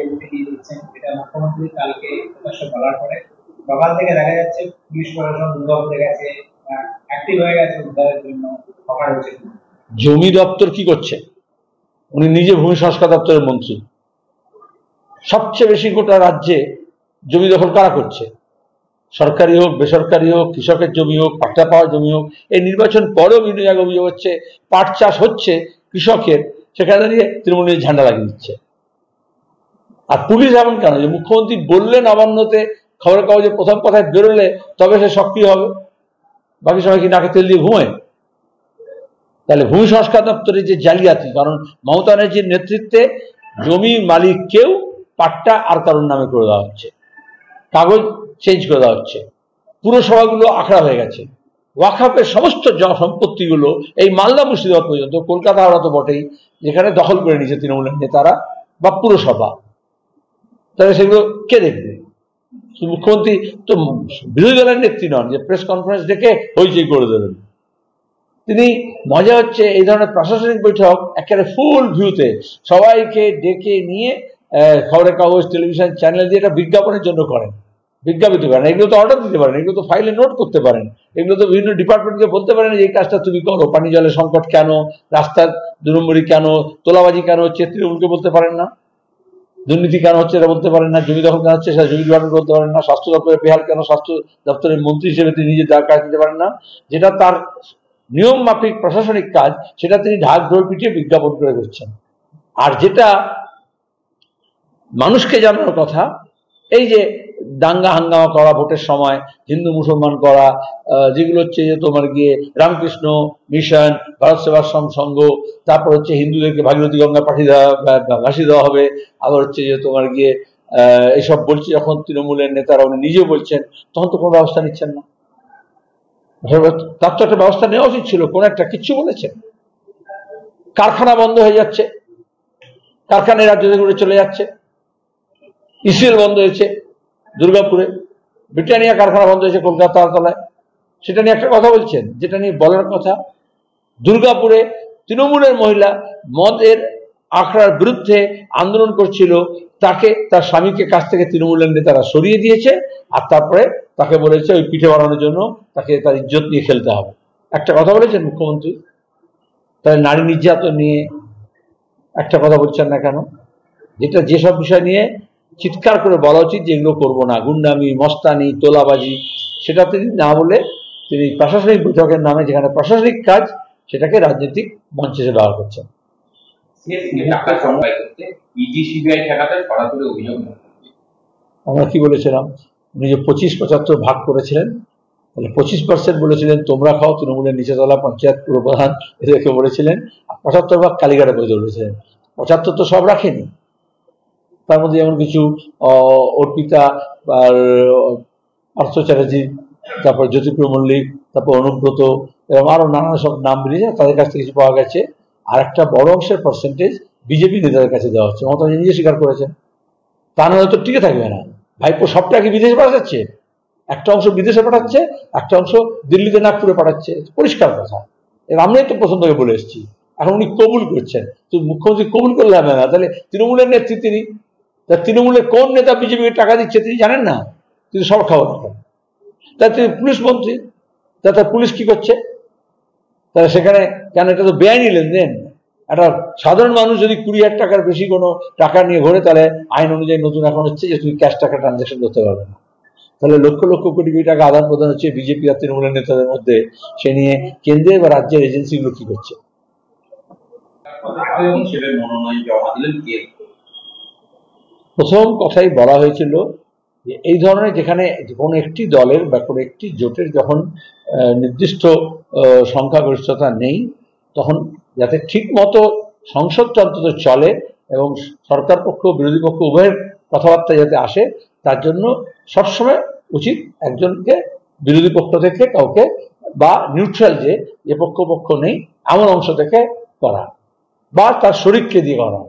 দিয়ে দিচ্ছেন, এটা মুখ্যমন্ত্রী কালকে প্রকাশ্য বলার পরে সকাল থেকে দেখা যাচ্ছে পুলিশ প্রশাসন দুর্গাপুরে গেছে, অ্যাক্টিভ হয়ে গেছে উদ্ধারের জন্য। সকাল হচ্ছে জমি দপ্তর কি করছে? উনি নিজে ভূমি সংস্কার দপ্তরের মন্ত্রী। সবচেয়ে বেশি গোটা রাজ্যে জমি দখল কারা করছে? সরকারি হোক, বেসরকারি হোক, কৃষকের জমি হোক, পাট্টা পাওয়া জমি হোক। এই নির্বাচন পরেও বিভিন্ন জায়গায় অভিযোগ হচ্ছে পাট চাষ হচ্ছে কৃষকের, সেখানে দাঁড়িয়ে তৃণমূলের ঝান্ডা লাগিয়ে দিচ্ছে। আর পুলিশ এমন কেন যে মুখ্যমন্ত্রী বললে নবান্নতে খবরের কাগজে প্রথম কথায় বেরোলে তবে সে সক্রিয় হবে, বাকি সময় কি নাকে তেল দিয়ে ঘুমায়? তাহলে ভূমি সংস্কার দপ্তরের যে জালিয়াতি, কারণ মমতা ব্যানার্জির নেতৃত্বে জমি মালিককেও পাট্টা আর কারোর নামে করে দেওয়া হচ্ছে, কাগজ চেঞ্জ করে দেওয়া হচ্ছে, পুরসভাগুলো আখড়া হয়ে গেছে, ওয়াকফের সমস্ত সম্পত্তিগুলো এই মালদা মুর্শিদাবাদ পর্যন্ত, কলকাতা হাওড়া তো বটেই, যেখানে দখল করে নিয়েছে তৃণমূলের নেতারা বা পুরসভা, তাহলে সেগুলো কে দেখবে? মুখ্যমন্ত্রী তো বিরোধী দলের নেত্রী নন যে প্রেস কনফারেন্স ডেকে হইচই করে দেবেন। তিনি মজা হচ্ছে এই ধরনের প্রশাসনিক বৈঠক একেবারে ফুল ভিউতে সবাইকে ডেকে নিয়ে খবরের কাগজ, টেলিভিশন চ্যানেল দিয়ে এটা বিজ্ঞাপনের জন্য করেন, বিজ্ঞাপিত করেন। এগুলো তো অর্ডার দিতে পারেন, এগুলো তো ফাইলে নোট করতে পারেন, এগুলো তো বিভিন্ন ডিপার্টমেন্টকে বলতে পারেন যে এই কাজটা তুমি করো। পানি জলের সংকট কেন, রাস্তার 2 নম্বরি কেন, তোলাবাজি কেন হচ্ছে, তৃণমূলকে বলতে পারেন না। দুর্নীতি কেন হচ্ছে এটা বলতে পারেন না। জমি দখল কেন হচ্ছে সেটা জমি ডিপার্টমেন্ট বলতে পারেন না। স্বাস্থ্য দপ্তরের বেহাল কেন, স্বাস্থ্য দপ্তরের মন্ত্রী হিসেবে তিনি নিজে কাজ দিতে পারেন না। যেটা তার নিয়ম মাফিক প্রশাসনিক কাজ, সেটা তিনি ঢাক ঢোল পিটিয়ে বিজ্ঞাপন করে করছেন। আর যেটা মানুষকে জানানোর কথা, এই যে দাঙ্গা হাঙ্গামা করা ভোটের সময়, হিন্দু মুসলমান করা, যেগুলো হচ্ছে যে তোমার গিয়ে রামকৃষ্ণ মিশন, ভারত সেবাশ্রম সংঘ, তারপর হচ্ছে হিন্দুদেরকে ভাগীরথী গঙ্গা পাঠিয়ে দেওয়া, ভাসিয়ে দেওয়া হবে, আবার হচ্ছে যে তোমার গিয়ে এসব বলছে যখন তৃণমূলের নেতারা, উনি নিজেও বলছেন, তখন তো কোনো ব্যবস্থা নিচ্ছেন না। তার তো একটা ব্যবস্থা নেওয়া উচিত ছিল, কোন একটা কিচ্ছু বলেছেন। কারখানা বন্ধ হয়ে যাচ্ছে, কারখানায় রাজ্য থেকে উড়ে চলে যাচ্ছে। ইসিএল বন্ধ হয়েছে দুর্গাপুরে, ব্রিটানিয়া কারখানা বন্ধ হয়েছে কলকাতার তলায়, সেটা নিয়ে একটা কথা বলছেন, যেটা নিয়ে বলার কথা। দুর্গাপুরে তৃণমূলের মহিলা মদের আখড়ার বিরুদ্ধে আন্দোলন করছিল, তাকে তার স্বামীকে কাছ থেকে তৃণমূলের নেতারা সরিয়ে দিয়েছে, আর তারপরে তাকে বলেছে ওই পিঠে বানানোর জন্য তাকে তার ইজ্জত নিয়ে খেলতে হবে। একটা কথা বলেছেন মুখ্যমন্ত্রী? তাহলে নারী নির্যাতন নিয়ে একটা কথা বলছেন না কেন? যেটা যেসব বিষয় নিয়ে চিৎকার করে বলা উচিত যে এগুলো করবো না, গুন্ডামি, মস্তানি, তোলাবাজি, সেটা তিনি না বলে তিনি প্রশাসনিক বৈঠকের নামে, যেখানে প্রশাসনিক কাজ, সেটাকে রাজনৈতিক মঞ্চে ব্যবহার করছেন। আমরা কি বলেছিলাম? উনি যে 25-75 ভাগ করেছিলেন, তাহলে 25% বলেছিলেন তোমরা খাও, তৃণমূলের নিচেতলা পঞ্চায়েত পুরপ্রধান এদেরকে বলেছিলেন, আর 75 ভাগ কালীঘাটে করে বলেছিলেন। 75 তো সব রাখেনি, তার মধ্যে যেমন কিছু অর্পিতা, পার্থ চ্যাটার্জি, তারপর জ্যোতিপ্রিয় মল্লিক, তারপর অনুব্রত, এবং আরো নানান সব নাম বেরিয়েছে, তাদের কাছ থেকে কিছু পাওয়া গেছে। আর একটা বড় অংশের পার্সেন্টেজ বিজেপি নেতাদের কাছে দেওয়া হচ্ছে, মমতা নিজে স্বীকার করেছেন। তা নাহলে তো টিকে থাকবে না। ভাইপো সবটা কি বিদেশে পাঠাচ্ছে? একটা অংশ বিদেশে পাঠাচ্ছে, একটা অংশ দিল্লিতে, নাগপুরে পাঠাচ্ছে, পরিষ্কার কথা। আমরাই তো প্রথম থেকে বলে এসেছি, এখন উনি কবুল করছেন। তো মুখ্যমন্ত্রী কবুল করলে হবে না, তাহলে তৃণমূলের নেত্রী তিনি, তৃণমূলের কোন নেতা বিজেপিকে টাকা দিচ্ছে তিনি জানেন না? তিনি সব খাবার রাখেন। তাই তিনি পুলিশ মন্ত্রী, তাতে পুলিশ কি করছে? তাহলে সেখানে কেন? এটা তো বেআইনি লেনদেন। একটা সাধারণ মানুষ যদি 20,000 টাকার বেশি কোনো টাকা নিয়ে ঘোরে, তাহলে আইন অনুযায়ী নতুন এখন হচ্ছে যে তুমি ক্যাশ টাকা ট্রানজাকশন করতে পারবে না। তাহলে লক্ষ লক্ষ কোটি কোটি টাকা আদান প্রদান হচ্ছে বিজেপি আর তৃণমূলের নেতাদের মধ্যে, সে নিয়ে কেন্দ্রের বা রাজ্যের এজেন্সিগুলো কি করছে? প্রথম কথাই বলা হয়েছিল যে এই ধরনের, যেখানে কোনো একটি দলের বা কোনো একটি জোটের যখন নির্দিষ্ট সংখ্যাগরিষ্ঠতা নেই, তখন যাতে ঠিক মতো সংসদটা অন্তত চলে এবং সরকার পক্ষ বিরোধী পক্ষ উভয়ের কথাবার্তা যাতে আসে, তার জন্য সবসময় উচিত একজনকে বিরোধী পক্ষ থেকে কাউকে, বা নিউট্রাল যে পক্ষ নেই এমন অংশ থেকে করা, বা তার শরিককে দিয়ে করা।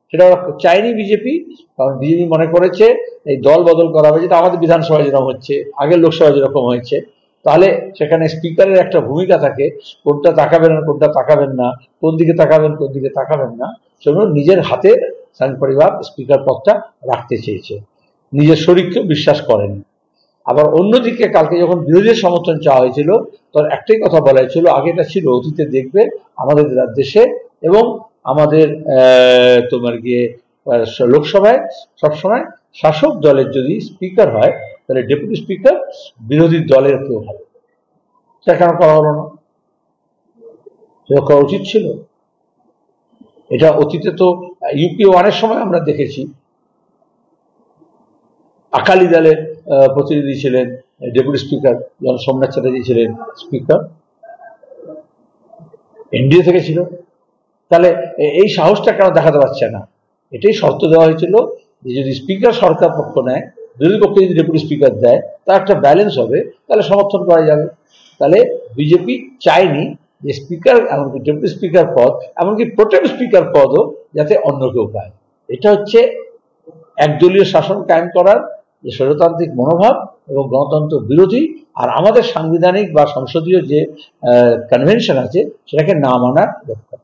সেটা চায়নি বিজেপি, কারণ বিজেপি মনে করেছে এই দল বদল করা হবে, যেটা আমাদের বিধানসভায় যেরকম হচ্ছে, আগের লোকসভায় যেরকম হয়েছে, তাহলে সেখানে স্পিকারের একটা ভূমিকা থাকে, কোনটা তাকাবেন আর কোনটা তাকাবেন না, কোন দিকে তাকাবেন কোন দিকে তাকাবেন না, জন্য নিজের হাতে সাংসদ পরিবার স্পিকার পদটা রাখতে চেয়েছে, নিজের শরীরকে বিশ্বাস করেন। আবার অন্যদিকে কালকে যখন বিরোধীদের সমর্থন চাওয়া হয়েছিল তখন একটাই কথা বলা হয়েছিল, আগেটা ছিল অতীতে দেখবে আমাদের দেশে এবং আমাদের তোমার গিয়ে লোকসভায় সবসময় শাসক দলের যদি স্পিকার হয় তাহলে ডেপুটি স্পিকার বিরোধী দলের কেউ হবে। সেটা কেন করা হলো না? সেটা করা উচিত ছিল। এটা অতীতে তো ইউপি ওয়ানের সময় আমরা দেখেছি, আকালি দলের প্রতিনিধি ছিলেন ডেপুটি স্পিকার, যেমন সোমনাথ চ্যাটার্জি ছিলেন স্পিকার, এনডিএ থেকে ছিল। তাহলে এই সাহসটা কেন দেখাতে পারছে না? এটাই শর্ত দেওয়া হয়েছিল যে যদি স্পিকার সরকার পক্ষ নেয়, বিরোধী পক্ষে যদি ডেপুটি স্পিকার দেয়, তার একটা ব্যালেন্স হবে, তাহলে সমর্থন করা যাবে। তাহলে বিজেপি চায়নি যে স্পিকার এমনকি ডেপুটি স্পিকার পদ, এমনকি প্রোটেম স্পিকার পদও যাতে অন্য কেউ পায়। এটা হচ্ছে একদলীয় শাসন কায়েম করার যে স্বৈরতান্ত্রিক মনোভাব এবং গণতন্ত্র বিরোধী, আর আমাদের সাংবিধানিক বা সংসদীয় যে কনভেনশন আছে সেটাকে না মানার দরকার।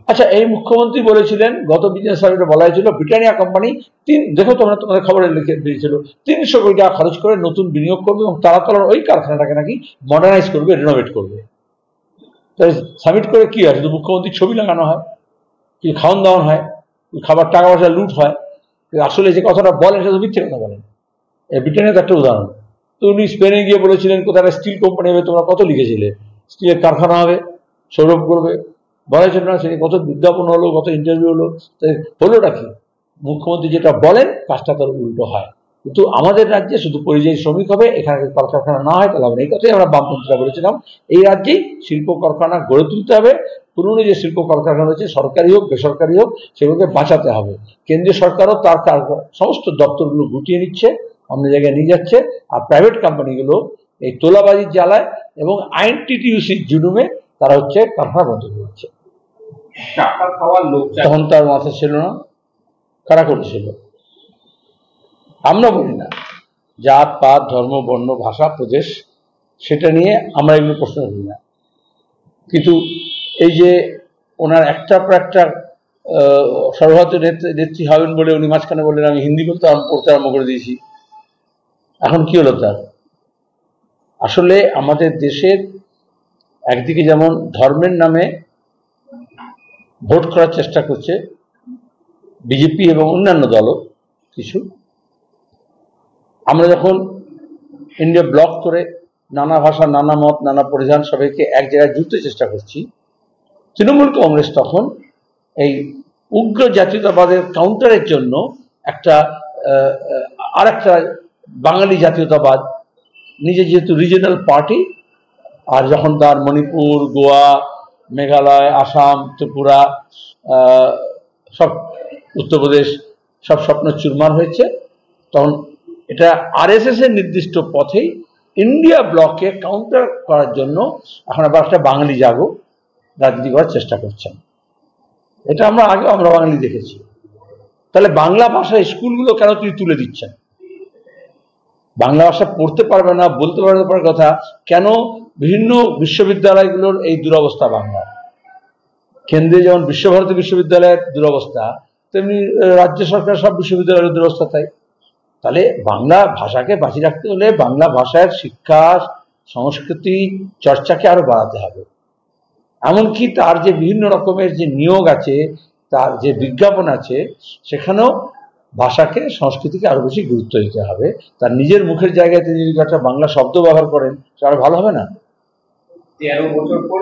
আচ্ছা, এই মুখ্যমন্ত্রী বলেছিলেন, গত বিজনেস সামিটে বলা হয়েছিল ব্রিটানিয়া কোম্পানি দেখো তোমরা তোমাদের খবরে লিখে দিয়েছিল 300 কোটি টাকা খরচ করে নতুন বিনিয়োগ করবে এবং তারা ওই কারখানাটাকে নাকি মডার্নাইজ করবে, রিনোভেট করবে। তাই সামিট করে কি হয়? শুধু মুখ্যমন্ত্রীর ছবি লাগানো হয়, কি খাওয়ান দাওয়ান হয়, খাবার টাকা পয়সা লুট হয়। আসলে যে কথাটা বলেন সেটা মিথ্যে কথা বলেন। ব্রিটেনের একটা উদাহরণ। তো উনি স্পেনে গিয়ে বলেছিলেন কোথায় স্টিল কোম্পানি হবে, তোমরা কত লিখেছিলে, স্টিলের কারখানা হবে, সৌরভ করবে, বলা ছিল না। সেটা কত বিজ্ঞাপন হলো, কত ইন্টারভিউ হলো, হলোটা কি? মুখ্যমন্ত্রী যেটা বলেন কাজটা তার উল্টো হয়। কিন্তু আমাদের রাজ্যে শুধু পরিযায়ী শ্রমিক হবে, এখানে কলকারখানা না হয় তাহলে হবে না। এই কথাই আমরা বামপন্থীরা বলেছিলাম। এই রাজ্যেই শিল্প কারখানা গড়ে তুলতে হবে। পুরনো যে শিল্প কলকারখানা রয়েছে, সরকারি হোক বেসরকারি হোক, সেগুলোকে বাঁচাতে হবে। কেন্দ্রীয় সরকারও তার সমস্ত দপ্তরগুলো গুটিয়ে নিচ্ছে, অন্য জায়গায় নিয়ে যাচ্ছে, আর প্রাইভেট কোম্পানিগুলো এই তোলাবাজির জ্বালায় এবং আইনটিটিউসির জুলুমে তারা হচ্ছে কারখানা বন্ধ করছে। তখন তার মাথা ছিল না, কারা করেছিল? আমরা বলি না জাত পাত ধর্ম বর্ণ ভাষা প্রদেশ, সেটা নিয়ে আমরা এগুলো প্রশ্ন করি না। কিন্তু এই যে ওনার একটার পর একটা সর্বভারতীয় নেত্রী হবেন বলে উনি মাঝখানে বললেন আমি হিন্দি পড়তে আরম্ভ করে দিয়েছি। এখন কি হলো তার? আসলে আমাদের দেশের একদিকে যেমন ধর্মের নামে ভোট করার চেষ্টা করছে বিজেপি এবং অন্যান্য দলও কিছু। আমরা যখন ইন্ডিয়া ব্লক করে নানা ভাষা, নানা মত, নানা পরিধান সবাইকে এক জায়গায় জুড়তে চেষ্টা করছি, তৃণমূল কংগ্রেস তখন এই উগ্র জাতীয়তাবাদের কাউন্টারের জন্য আর একটা বাঙালি জাতীয়তাবাদ, নিজে যেহেতু রিজিনাল পার্টি, আর যখন তার মণিপুর, গোয়া, মেঘালয়, আসাম, ত্রিপুরা, সব উত্তরপ্রদেশ সব স্বপ্ন চুরমার হয়েছে, তখন এটা আরএসএস এর নির্দিষ্ট পথেই ইন্ডিয়া ব্লককে কাউন্টার করার জন্য এখন আবার একটা বাঙালি জাগো রাজনীতি করার চেষ্টা করছেন। এটা আমরা বাঙালি দেখেছি। তাহলে বাংলা ভাষা স্কুলগুলো কেন তুলে দিচ্ছেন? বাংলা ভাষা পড়তে পারবে না, বলতে পারবে কথা কেন? বিভিন্ন বিশ্ববিদ্যালয়গুলোর এই দুরবস্থা। বাংলা কেন্দ্রে যেমন বিশ্বভারতী বিশ্ববিদ্যালয়ের দুরবস্থা, তেমনি রাজ্য সরকার সব বিশ্ববিদ্যালয়ের দুরবস্থা। তাহলে বাংলা ভাষাকে বাঁচিয়ে রাখতে হলে বাংলা ভাষার শিক্ষা সংস্কৃতি চর্চাকে আরো বাড়াতে হবে। এমনকি তার যে বিভিন্ন রকমের যে নিয়োগ আছে, তার যে বিজ্ঞাপন আছে, সেখানেও ভাষাকে সংস্কৃতিকে আরো বেশি গুরুত্ব দিতে হবে। তার নিজের মুখের জায়গায় তিনি যদি একটা বাংলা শব্দ ব্যবহার করেন, সেটা আরো ভালো হবে না? 13 বছর পর